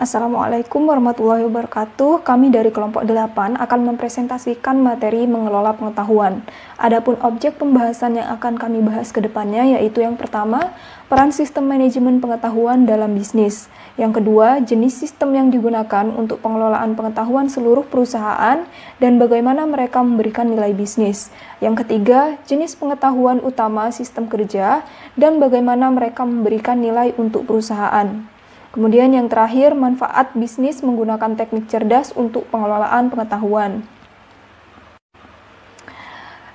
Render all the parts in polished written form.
Assalamualaikum warahmatullahi wabarakatuh. Kami dari kelompok 8 akan mempresentasikan materi mengelola pengetahuan. Adapun objek pembahasan yang akan kami bahas ke depannya yaitu yang pertama, peran sistem manajemen pengetahuan dalam bisnis. Yang kedua, jenis sistem yang digunakan untuk pengelolaan pengetahuan seluruh perusahaan dan bagaimana mereka memberikan nilai bisnis. Yang ketiga, jenis pengetahuan utama sistem kerja dan bagaimana mereka memberikan nilai untuk perusahaan. Kemudian yang terakhir, manfaat bisnis menggunakan teknik cerdas untuk pengelolaan pengetahuan.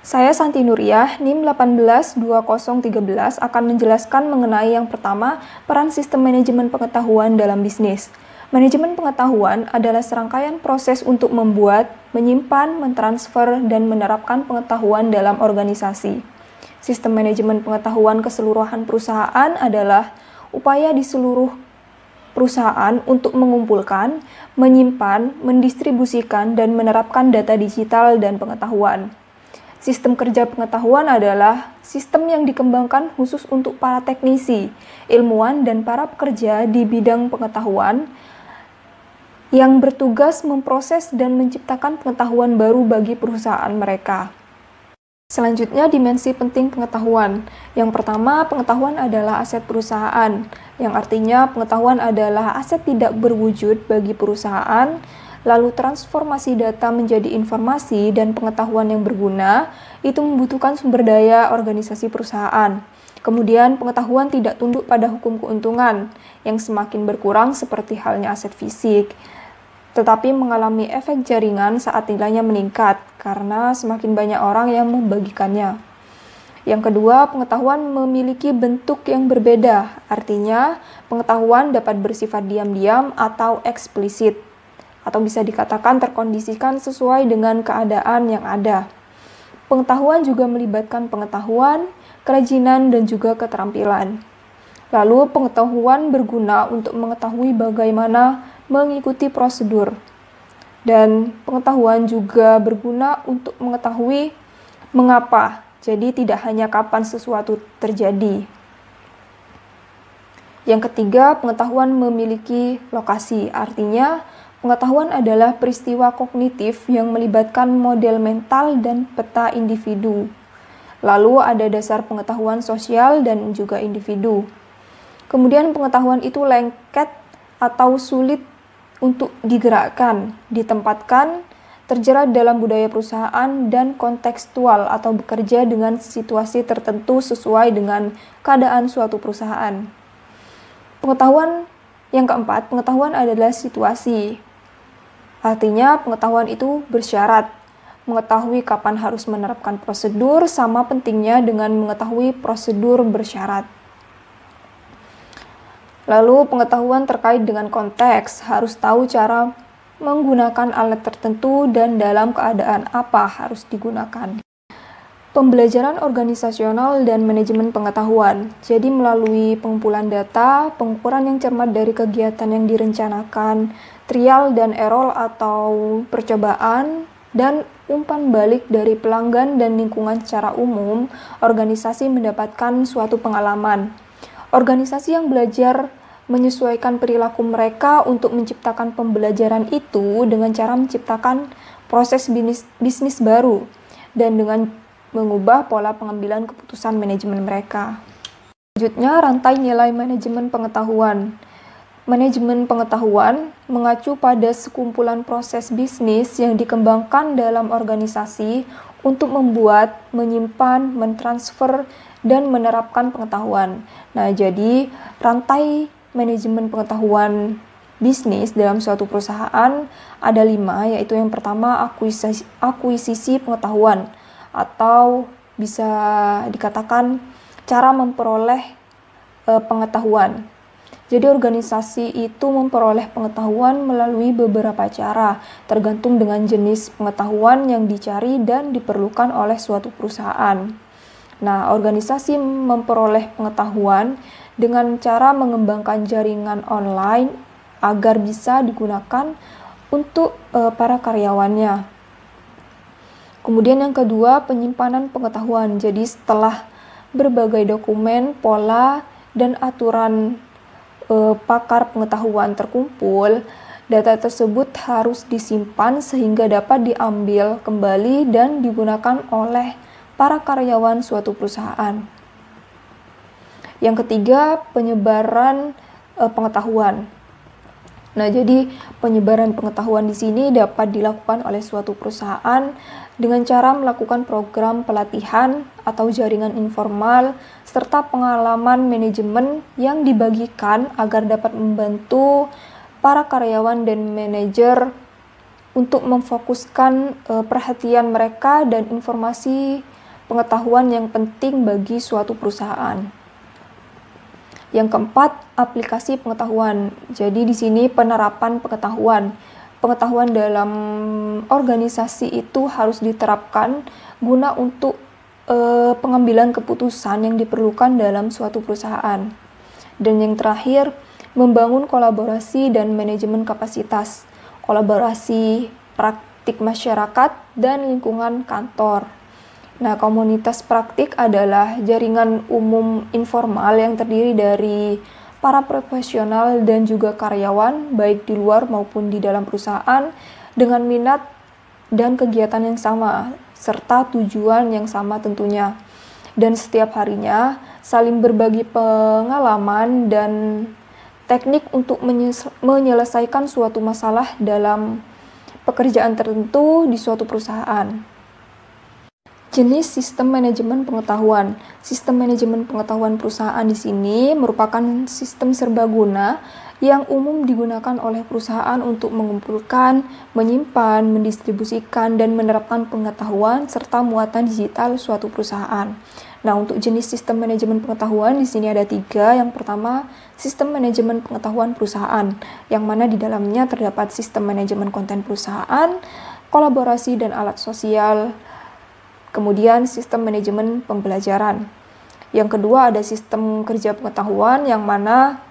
Saya Santi Nuriyah, NIM 182013 akan menjelaskan mengenai yang pertama, peran sistem manajemen pengetahuan dalam bisnis. Manajemen pengetahuan adalah serangkaian proses untuk membuat, menyimpan, mentransfer, dan menerapkan pengetahuan dalam organisasi. Sistem manajemen pengetahuan keseluruhan perusahaan adalah upaya di seluruh perusahaan untuk mengumpulkan, menyimpan, mendistribusikan, dan menerapkan data digital dan pengetahuan. Sistem kerja pengetahuan adalah sistem yang dikembangkan khusus untuk para teknisi, ilmuwan, dan para pekerja di bidang pengetahuan yang bertugas memproses dan menciptakan pengetahuan baru bagi perusahaan mereka. Selanjutnya, dimensi penting pengetahuan. Yang pertama, pengetahuan adalah aset perusahaan, yang artinya pengetahuan adalah aset tidak berwujud bagi perusahaan, lalu transformasi data menjadi informasi dan pengetahuan yang berguna, itu membutuhkan sumber daya organisasi perusahaan. Kemudian, pengetahuan tidak tunduk pada hukum keuntungan, yang semakin berkurang seperti halnya aset fisik, tetapi mengalami efek jaringan saat nilainya meningkat karena semakin banyak orang yang membagikannya. Yang kedua, pengetahuan memiliki bentuk yang berbeda, artinya pengetahuan dapat bersifat diam-diam atau eksplisit, atau bisa dikatakan terkondisikan sesuai dengan keadaan yang ada. Pengetahuan juga melibatkan pengetahuan, kerajinan, dan juga keterampilan. Lalu, pengetahuan berguna untuk mengetahui bagaimana mengikuti prosedur, dan pengetahuan juga berguna untuk mengetahui mengapa, jadi tidak hanya kapan sesuatu terjadi. Yang ketiga, pengetahuan memiliki lokasi, artinya pengetahuan adalah peristiwa kognitif yang melibatkan model mental dan peta individu. Lalu ada dasar pengetahuan sosial dan juga individu. Kemudian pengetahuan itu lengket atau sulit untuk digerakkan, ditempatkan, terjerat dalam budaya perusahaan, dan kontekstual atau bekerja dengan situasi tertentu sesuai dengan keadaan suatu perusahaan. Pengetahuan yang keempat, pengetahuan adalah situasi. Artinya pengetahuan itu bersyarat. Mengetahui kapan harus menerapkan prosedur sama pentingnya dengan mengetahui prosedur bersyarat. Lalu pengetahuan terkait dengan konteks, harus tahu cara menggunakan alat tertentu dan dalam keadaan apa harus digunakan. Pembelajaran organisasional dan manajemen pengetahuan. Jadi melalui pengumpulan data, pengukuran yang cermat dari kegiatan yang direncanakan, trial dan error atau percobaan, dan umpan balik dari pelanggan dan lingkungan secara umum, organisasi mendapatkan suatu pengalaman. Organisasi yang belajar menyesuaikan perilaku mereka untuk menciptakan pembelajaran itu dengan cara menciptakan proses bisnis baru dan dengan mengubah pola pengambilan keputusan manajemen mereka. Selanjutnya, rantai nilai manajemen pengetahuan. Manajemen pengetahuan mengacu pada sekumpulan proses bisnis yang dikembangkan dalam organisasi untuk membuat, menyimpan, mentransfer, dan menerapkan pengetahuan. Nah, jadi rantai manajemen pengetahuan bisnis dalam suatu perusahaan ada 5, yaitu yang pertama akuisisi pengetahuan, atau bisa dikatakan cara memperoleh pengetahuan. Jadi organisasi itu memperoleh pengetahuan melalui beberapa cara, tergantung dengan jenis pengetahuan yang dicari dan diperlukan oleh suatu perusahaan. Nah, organisasi memperoleh pengetahuan dengan cara mengembangkan jaringan online agar bisa digunakan untuk para karyawannya. Kemudian yang kedua, penyimpanan pengetahuan. Jadi setelah berbagai dokumen, pola, dan aturan pakar pengetahuan terkumpul, data tersebut harus disimpan sehingga dapat diambil kembali dan digunakan oleh para karyawan suatu perusahaan. Yang ketiga, penyebaran pengetahuan. Nah, jadi penyebaran pengetahuan di sini dapat dilakukan oleh suatu perusahaan dengan cara melakukan program pelatihan atau jaringan informal serta pengalaman manajemen yang dibagikan agar dapat membantu para karyawan dan manajer untuk memfokuskan perhatian mereka dan informasi pengetahuan yang penting bagi suatu perusahaan. Yang keempat, aplikasi pengetahuan. Jadi di sini penerapan pengetahuan. Pengetahuan dalam organisasi itu harus diterapkan guna untuk pengambilan keputusan yang diperlukan dalam suatu perusahaan. Dan yang terakhir, membangun kolaborasi dan manajemen kapasitas. Kolaborasi praktik masyarakat dan lingkungan kantor. Nah, komunitas praktik adalah jaringan umum informal yang terdiri dari para profesional dan juga karyawan, baik di luar maupun di dalam perusahaan, dengan minat dan kegiatan yang sama, serta tujuan yang sama tentunya. Dan setiap harinya saling berbagi pengalaman dan teknik untuk menyelesaikan suatu masalah dalam pekerjaan tertentu di suatu perusahaan. Jenis sistem manajemen pengetahuan. Sistem manajemen pengetahuan perusahaan di sini merupakan sistem serbaguna yang umum digunakan oleh perusahaan untuk mengumpulkan, menyimpan, mendistribusikan, dan menerapkan pengetahuan serta muatan digital suatu perusahaan. Nah, untuk jenis sistem manajemen pengetahuan di sini ada 3. Yang pertama, sistem manajemen pengetahuan perusahaan, yang mana di dalamnya terdapat sistem manajemen konten perusahaan, kolaborasi dan alat sosial. Kemudian sistem manajemen pembelajaran. Yang kedua ada sistem kerja pengetahuan yang mana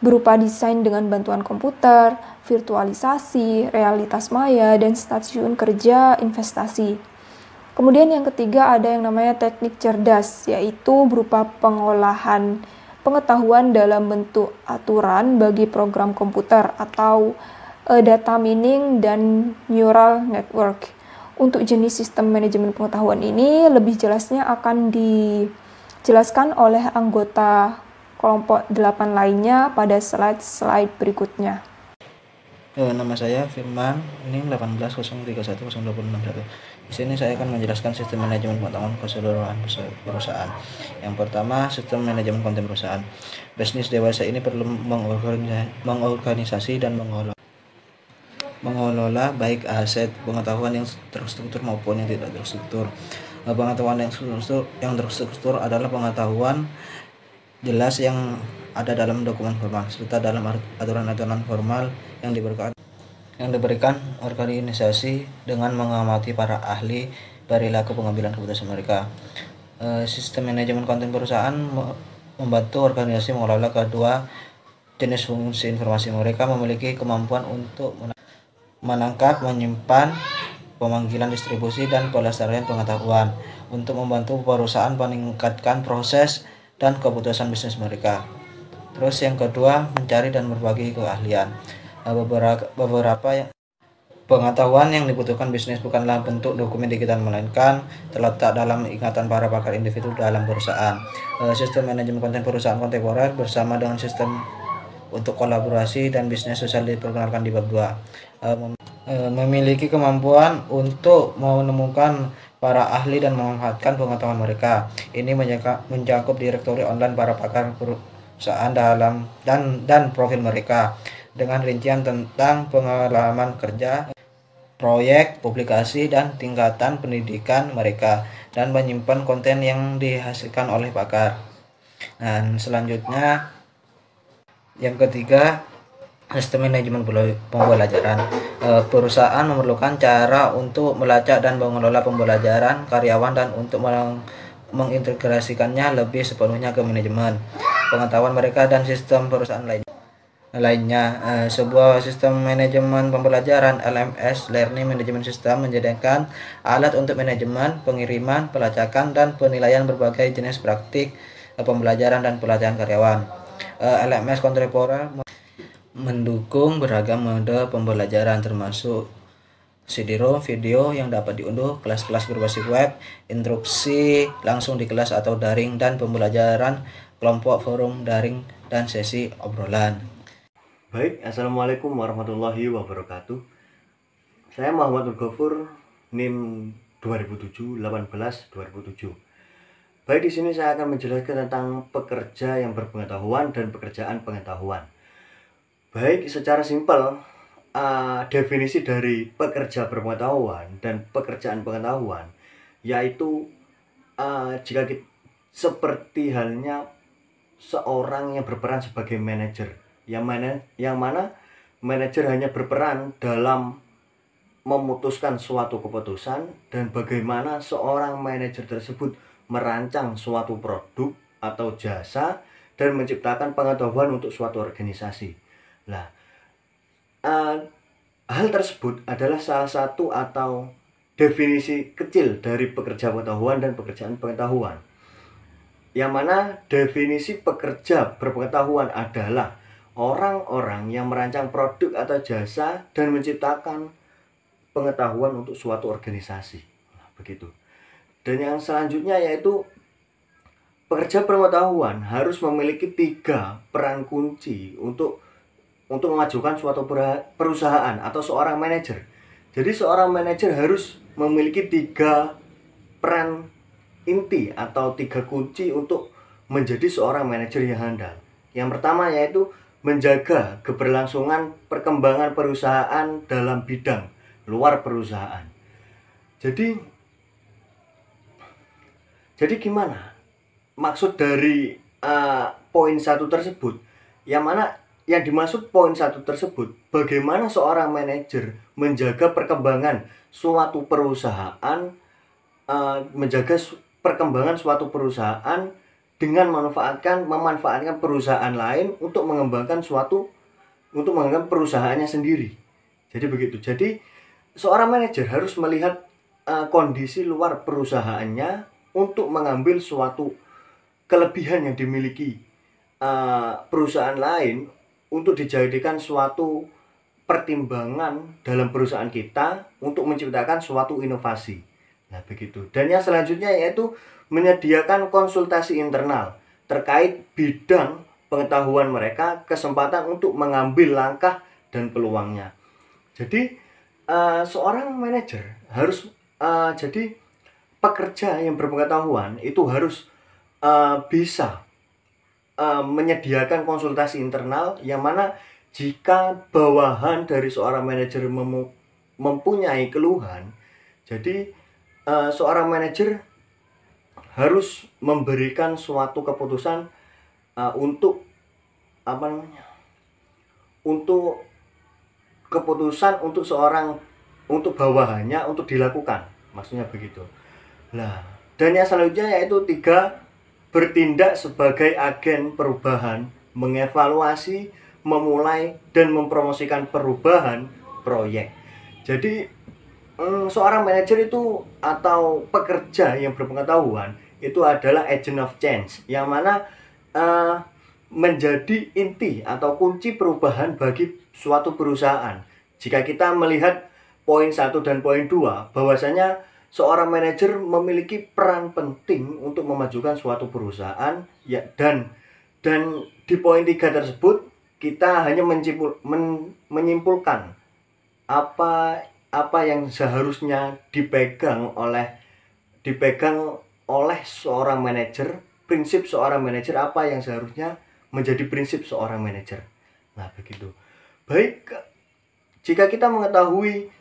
berupa desain dengan bantuan komputer, virtualisasi, realitas maya, dan stasiun kerja investasi. Kemudian yang ketiga ada yang namanya teknik cerdas, yaitu berupa pengolahan pengetahuan dalam bentuk aturan bagi program komputer atau data mining dan neural network. Untuk jenis sistem manajemen pengetahuan ini lebih jelasnya akan dijelaskan oleh anggota kelompok 8 lainnya pada slide berikutnya. Nama saya Firman, ini 1803102661. Di sini saya akan menjelaskan sistem manajemen pengetahuan keseluruhan perusahaan. Yang pertama, sistem manajemen konten perusahaan. Bisnis dewasa ini perlu mengorganisasi dan mengelola baik aset pengetahuan yang terstruktur maupun yang tidak terstruktur. Pengetahuan yang terstruktur adalah pengetahuan jelas yang ada dalam dokumen formal serta dalam aturan-aturan formal yang diberikan organisasi dengan mengamati para ahli perilaku pengambilan keputusan mereka. Sistem manajemen konten perusahaan membantu organisasi mengelola kedua jenis fungsi informasi. Mereka memiliki kemampuan untuk menangkap, menyimpan, pemanggilan distribusi, dan pelestarian pengetahuan untuk membantu perusahaan meningkatkan proses dan keputusan bisnis mereka. Terus yang kedua, mencari dan berbagi keahlian. Beberapa pengetahuan yang dibutuhkan bisnis bukanlah bentuk dokumen digital, melainkan terletak dalam ingatan para pakar individu dalam perusahaan. Sistem manajemen konten perusahaan kontemporer bersama dengan sistem untuk kolaborasi dan bisnis sosial diperkenalkan di bab 2. Memiliki kemampuan untuk menemukan para ahli dan memanfaatkan pengetahuan mereka. Ini mencakup direktori online para pakar perusahaan dan profil mereka dengan rincian tentang pengalaman kerja, proyek, publikasi, dan tingkatan pendidikan mereka, dan menyimpan konten yang dihasilkan oleh pakar. Dan selanjutnya yang ketiga, sistem manajemen pembelajaran. Perusahaan memerlukan cara untuk melacak dan mengelola pembelajaran karyawan dan untuk mengintegrasikannya lebih sepenuhnya ke manajemen pengetahuan mereka dan sistem perusahaan lainnya. Sebuah sistem manajemen pembelajaran LMS (Learning Management System) menyediakan alat untuk manajemen, pengiriman, pelacakan, dan penilaian berbagai jenis praktik pembelajaran dan pelatihan karyawan. LMS kontemporer mendukung beragam mode pembelajaran termasuk CD-ROM video yang dapat diunduh, kelas-kelas berbasis web, instruksi langsung di kelas atau daring, dan pembelajaran kelompok, forum daring, dan sesi obrolan. Baik, Assalamualaikum warahmatullahi wabarakatuh. Saya Muhammad Ghafur, NIM 2007-18-2007. Baik, di sini saya akan menjelaskan tentang pekerja yang berpengetahuan dan pekerjaan pengetahuan. Baik, secara simpel, definisi dari pekerja berpengetahuan dan pekerjaan pengetahuan yaitu jika kita, seperti halnya seorang yang berperan sebagai manajer, yang mana manajer hanya berperan dalam memutuskan suatu keputusan, dan bagaimana seorang manajer tersebut merancang suatu produk atau jasa dan menciptakan pengetahuan untuk suatu organisasi. Nah, hal tersebut adalah salah satu atau definisi kecil dari pekerja pengetahuan dan pekerjaan pengetahuan. Yang mana definisi pekerja berpengetahuan adalah orang-orang yang merancang produk atau jasa dan menciptakan pengetahuan untuk suatu organisasi. Nah, begitu. Dan yang selanjutnya yaitu pekerja berpengetahuan harus memiliki 3 peran kunci untuk memajukan suatu perusahaan atau seorang manajer. Jadi seorang manajer harus memiliki 3 peran inti atau 3 kunci untuk menjadi seorang manajer yang handal. Yang pertama yaitu menjaga keberlangsungan perkembangan perusahaan dalam bidang luar perusahaan. Jadi gimana maksud dari poin 1 tersebut? Yang mana yang dimaksud poin 1 tersebut, bagaimana seorang manajer menjaga perkembangan suatu perusahaan, menjaga perkembangan suatu perusahaan dengan memanfaatkan perusahaan lain untuk mengembangkan perusahaannya sendiri. Jadi begitu. Jadi seorang manajer harus melihat kondisi luar perusahaannya untuk mengambil suatu kelebihan yang dimiliki perusahaan lain untuk dijadikan suatu pertimbangan dalam perusahaan kita untuk menciptakan suatu inovasi. Nah, begitu. Dan yang selanjutnya yaitu menyediakan konsultasi internal terkait bidang pengetahuan mereka, kesempatan untuk mengambil langkah dan peluangnya. Jadi seorang manajer harus jadi pekerja yang berpengetahuan itu harus bisa menyediakan konsultasi internal, yang mana jika bawahan dari seorang manajer mempunyai keluhan, jadi seorang manajer harus memberikan suatu keputusan untuk keputusan untuk bawahannya untuk dilakukan, maksudnya begitu. Nah, dan yang selanjutnya yaitu 3, bertindak sebagai agen perubahan, mengevaluasi, memulai, dan mempromosikan perubahan proyek. Jadi seorang manajer itu atau pekerja yang berpengetahuan itu adalah agent of change, yang mana menjadi inti atau kunci perubahan bagi suatu perusahaan. Jika kita melihat poin 1 dan poin 2, bahwasanya seorang manajer memiliki peran penting untuk memajukan suatu perusahaan, ya, dan di poin 3 tersebut kita hanya menyimpulkan apa yang seharusnya dipegang oleh seorang manajer, prinsip seorang manajer, apa yang seharusnya menjadi prinsip seorang manajer. Nah, begitu. Baik, jika kita mengetahui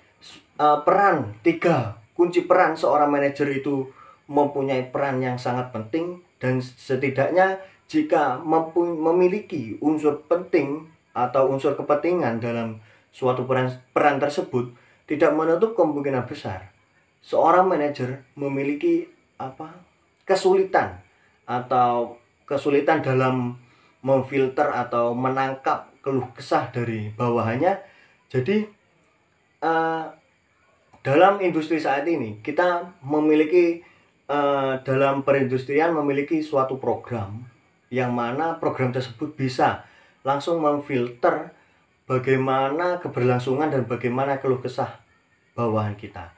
peran 3 kunci peran seorang manajer itu mempunyai peran yang sangat penting, dan setidaknya jika memiliki unsur penting atau unsur kepentingan dalam suatu peran tersebut, tidak menutup kemungkinan besar seorang manajer memiliki kesulitan dalam memfilter atau menangkap keluh kesah dari bawahannya. Jadi dalam industri saat ini kita memiliki dalam perindustrian memiliki suatu program yang mana program tersebut bisa langsung memfilter bagaimana keberlangsungan dan bagaimana keluh kesah bawahan kita.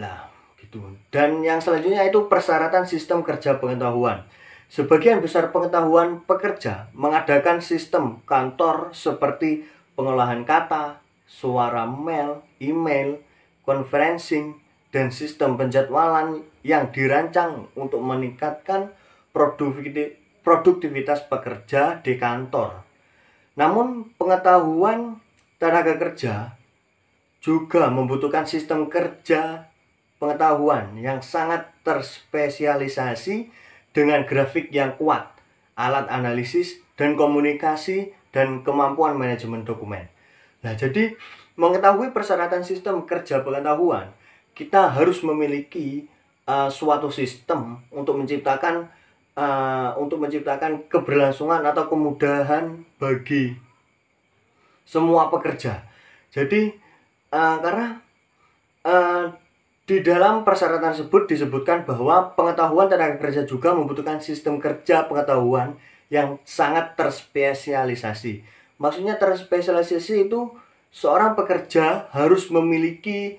Nah, gitu. Dan yang selanjutnya itu persyaratan sistem kerja pengetahuan. Sebagian besar pengetahuan pekerja mengadakan sistem kantor seperti pengolahan kata, suara mail, email, conferencing, dan sistem penjadwalan yang dirancang untuk meningkatkan produktivitas pekerja di kantor. Namun, pengetahuan tenaga kerja juga membutuhkan sistem kerja pengetahuan yang sangat terspesialisasi dengan grafik yang kuat, alat analisis dan komunikasi, dan kemampuan manajemen dokumen. Nah, jadi mengetahui persyaratan sistem kerja pengetahuan, kita harus memiliki suatu sistem untuk menciptakan keberlangsungan atau kemudahan bagi semua pekerja. Jadi karena di dalam persyaratan tersebut disebutkan bahwa pengetahuan tenaga kerja juga membutuhkan sistem kerja pengetahuan yang sangat terspesialisasi. Maksudnya terspesialisasi itu seorang pekerja harus memiliki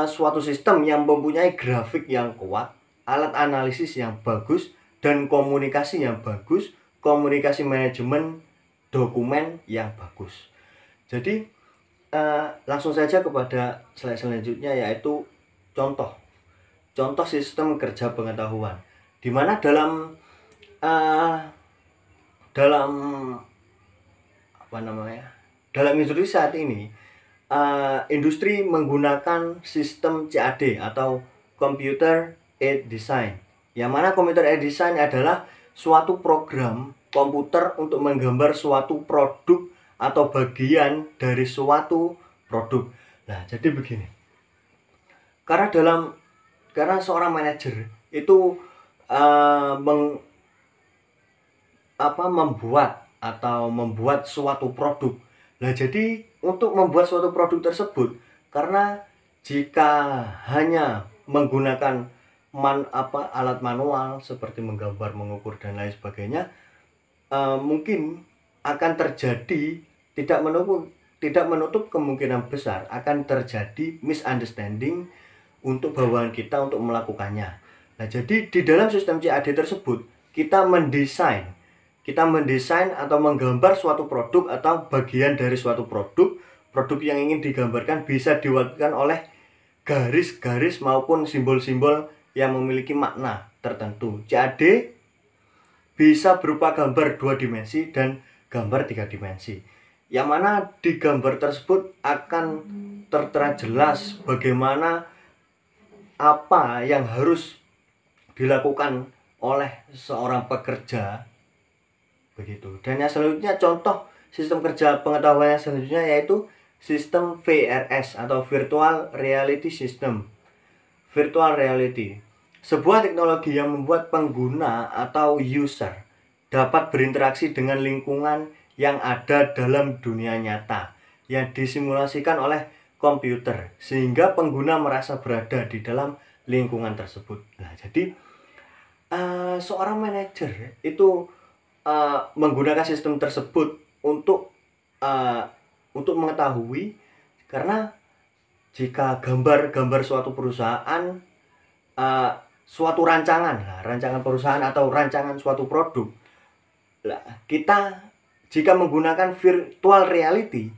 suatu sistem yang mempunyai grafik yang kuat, alat analisis yang bagus, dan komunikasi yang bagus, komunikasi manajemen dokumen yang bagus. Jadi langsung saja kepada slide selanjutnya, yaitu contoh sistem kerja pengetahuan, di mana dalam industri saat ini industri menggunakan sistem CAD atau Computer Aided Design, yang mana Computer Aided Design adalah suatu program komputer untuk menggambar suatu produk atau bagian dari suatu produk. Nah, jadi begini. Karena seorang manajer itu membuat suatu produk. Nah, jadi untuk membuat suatu produk tersebut, karena jika hanya menggunakan alat manual seperti menggambar, mengukur, dan lain sebagainya, mungkin akan terjadi tidak menutup kemungkinan besar akan terjadi misunderstanding untuk bawahan kita untuk melakukannya. Nah, jadi di dalam sistem CAD tersebut kita mendesain atau menggambar suatu produk atau bagian dari suatu produk yang ingin digambarkan bisa diwakilkan oleh garis-garis maupun simbol-simbol yang memiliki makna tertentu. CAD bisa berupa gambar 2 dimensi dan gambar 3 dimensi, yang mana di gambar tersebut akan tertera jelas bagaimana apa yang harus dilakukan oleh seorang pekerja, begitu. Dan yang selanjutnya, contoh sistem kerja pengetahuan yang selanjutnya yaitu sistem VRS atau Virtual Reality System. Virtual Reality, sebuah teknologi yang membuat pengguna atau user dapat berinteraksi dengan lingkungan yang ada dalam dunia nyata yang disimulasikan oleh komputer, sehingga pengguna merasa berada di dalam lingkungan tersebut. Nah, jadi seorang manajer itu menggunakan sistem tersebut untuk mengetahui, karena jika gambar suatu perusahaan, suatu rancangan perusahaan atau rancangan suatu produk, kita jika menggunakan virtual reality,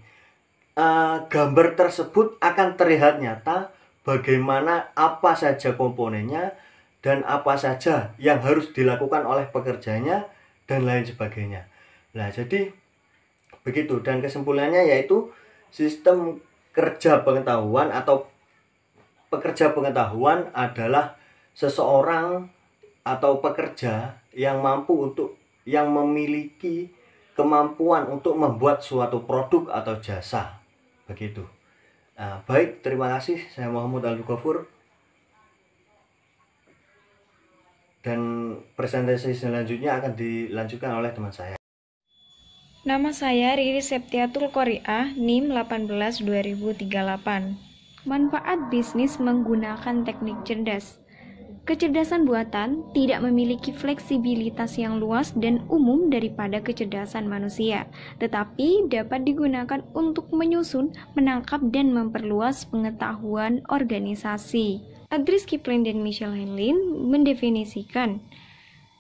gambar tersebut akan terlihat nyata bagaimana apa saja komponennya dan apa saja yang harus dilakukan oleh pekerjanya dan lain sebagainya. Nah, jadi begitu, dan kesimpulannya yaitu sistem kerja pengetahuan atau pekerja pengetahuan adalah seseorang atau pekerja yang memiliki kemampuan untuk membuat suatu produk atau jasa. Begitu. Baik, terima kasih. Saya Muhammad Al-Ghafur. Dan presentasi selanjutnya akan dilanjutkan oleh teman saya. Nama saya Riri Septiatul Qori'ah, NIM 18/2038. Manfaat bisnis menggunakan teknik cerdas. Kecerdasan buatan tidak memiliki fleksibilitas yang luas dan umum daripada kecerdasan manusia, tetapi dapat digunakan untuk menyusun, menangkap, dan memperluas pengetahuan organisasi. Aldrich Kipling dan Michel Henlin mendefinisikan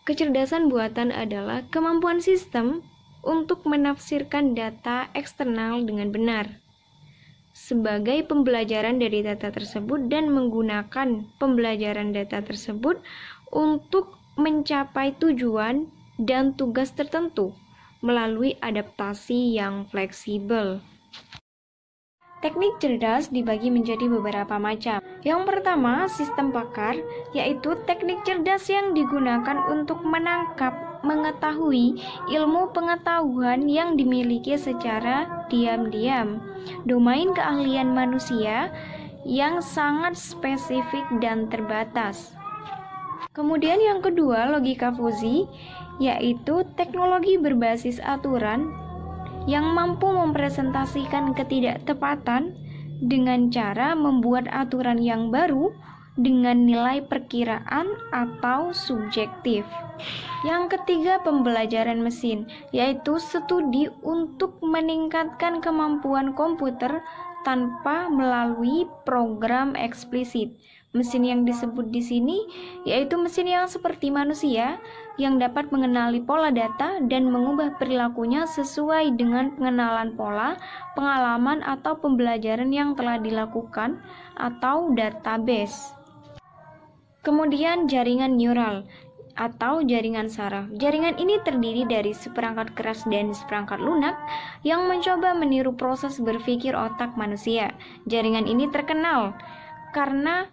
kecerdasan buatan adalah kemampuan sistem untuk menafsirkan data eksternal dengan benar sebagai pembelajaran dari data tersebut dan menggunakan pembelajaran data tersebut untuk mencapai tujuan dan tugas tertentu melalui adaptasi yang fleksibel. Teknik cerdas dibagi menjadi beberapa macam. Yang pertama, sistem pakar, yaitu teknik cerdas yang digunakan untuk menangkap, mengetahui ilmu pengetahuan yang dimiliki secara diam-diam, domain keahlian manusia yang sangat spesifik dan terbatas. Kemudian yang kedua, logika fuzzy, yaitu teknologi berbasis aturan yang mampu mempresentasikan ketidaktepatan dengan cara membuat aturan yang baru dengan nilai perkiraan atau subjektif. Yang ketiga, pembelajaran mesin, yaitu studi untuk meningkatkan kemampuan komputer tanpa melalui program eksplisit. Mesin yang disebut di sini yaitu mesin yang seperti manusia yang dapat mengenali pola data dan mengubah perilakunya sesuai dengan pengenalan pola, pengalaman atau pembelajaran yang telah dilakukan atau database. Kemudian jaringan neural atau jaringan saraf. Jaringan ini terdiri dari seperangkat keras dan seperangkat lunak yang mencoba meniru proses berpikir otak manusia. Jaringan ini terkenal karena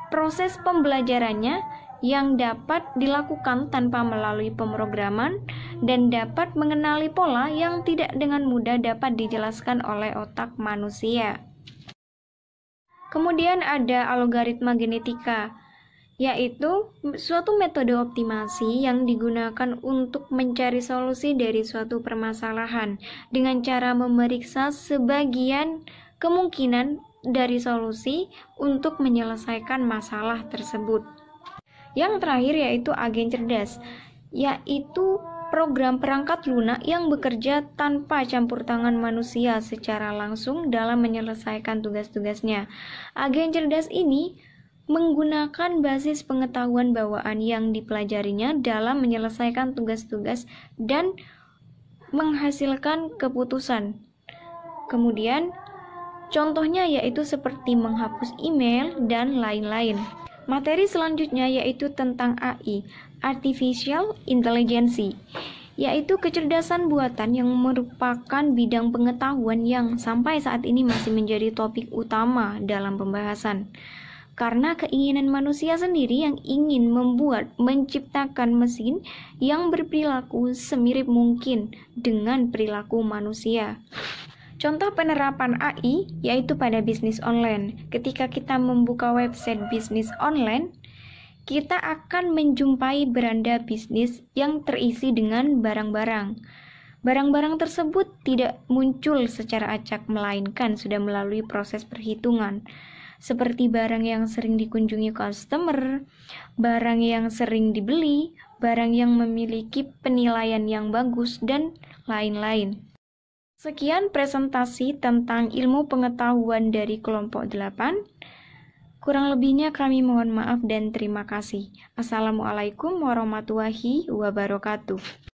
proses pembelajarannya yang dapat dilakukan tanpa melalui pemrograman dan dapat mengenali pola yang tidak dengan mudah dapat dijelaskan oleh otak manusia. Kemudian ada algoritma genetika, yaitu suatu metode optimasi yang digunakan untuk mencari solusi dari suatu permasalahan dengan cara memeriksa sebagian kemungkinan dari solusi untuk menyelesaikan masalah tersebut. Yang terakhir yaitu agen cerdas, yaitu program perangkat lunak yang bekerja tanpa campur tangan manusia secara langsung dalam menyelesaikan tugas-tugasnya. Agen cerdas ini menggunakan basis pengetahuan bawaan yang dipelajarinya dalam menyelesaikan tugas-tugas dan menghasilkan keputusan. Kemudian contohnya yaitu seperti menghapus email dan lain-lain. Materi selanjutnya yaitu tentang AI, Artificial Intelligence, yaitu kecerdasan buatan yang merupakan bidang pengetahuan yang sampai saat ini masih menjadi topik utama dalam pembahasan. Karena keinginan manusia sendiri yang ingin menciptakan mesin yang berperilaku semirip mungkin dengan perilaku manusia. Contoh penerapan AI yaitu pada bisnis online. Ketika kita membuka website bisnis online, kita akan menjumpai beranda bisnis yang terisi dengan barang-barang. Barang-barang tersebut tidak muncul secara acak, melainkan sudah melalui proses perhitungan. Seperti barang yang sering dikunjungi customer, barang yang sering dibeli, barang yang memiliki penilaian yang bagus, dan lain-lain. Sekian presentasi tentang ilmu pengetahuan dari kelompok 8. Kurang lebihnya kami mohon maaf dan terima kasih. Assalamualaikum warahmatullahi wabarakatuh.